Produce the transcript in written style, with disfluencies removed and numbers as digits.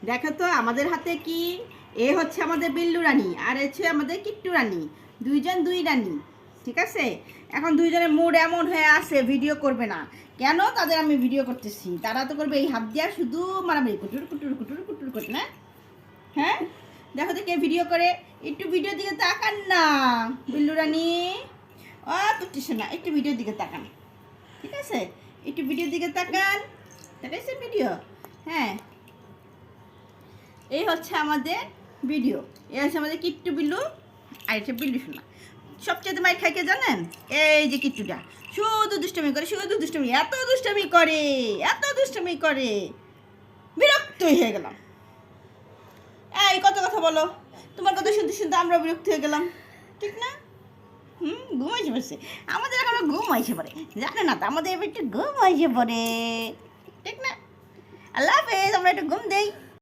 দেখো তো আমাদের হাতে কি, এ হচ্ছে আমাদের বিল্লু রানী আর হচ্ছে আমাদের কিট্টু রানী, দুইজন দুই রানী। ঠিক আছে, এখন দুইজনের মুড এমন হয়ে আছে ভিডিও করবে না কেন, তাদের আমি ভিডিও করতেছি, তারা তো করবে এই হাত দিয়া শুধু মারামারি কুটুর কুটুর কুটুর কুটুর করে না। হ্যাঁ, দেখো তো কে ভিডিও করে, একটু ভিডিও দিকে তাকান না বিল্লু রানী, ও করতেছে না, একটু ভিডিওর দিকে তাকান। ঠিক আছে, একটু ভিডিওর দিকে তাকান, দেখাইছে ভিডিও। হ্যাঁ, এই হচ্ছে আমাদের ভিডিও, এই হচ্ছে আমাদের কিট্টু বিল্লু আর এটা বিল্লু শোনা। সবচেয়ে মাইর খাইকে জানেন, এই যে কিট্টুটা শুধু দুষ্টমি করে, শুধু দুষ্টমি, এত দুষ্টমি করে, এত দুষ্টমি করে, বিরক্ত হয়ে গেলাম। এই কত কথা বলো, তোমার কথা শুনতে শুনতে আমরা বিরক্ত হয়ে গেলাম, ঠিক না? ঘুমাইছে পড়ছে, আমাদের এখনো ঘুমাইছে পড়ে, জানে না তো আমাদের এবার একটু ঘুমাইছে পড়ে, ঠিক না? আল্লাহ হাফেজ, আমরা একটু ঘুম দেই।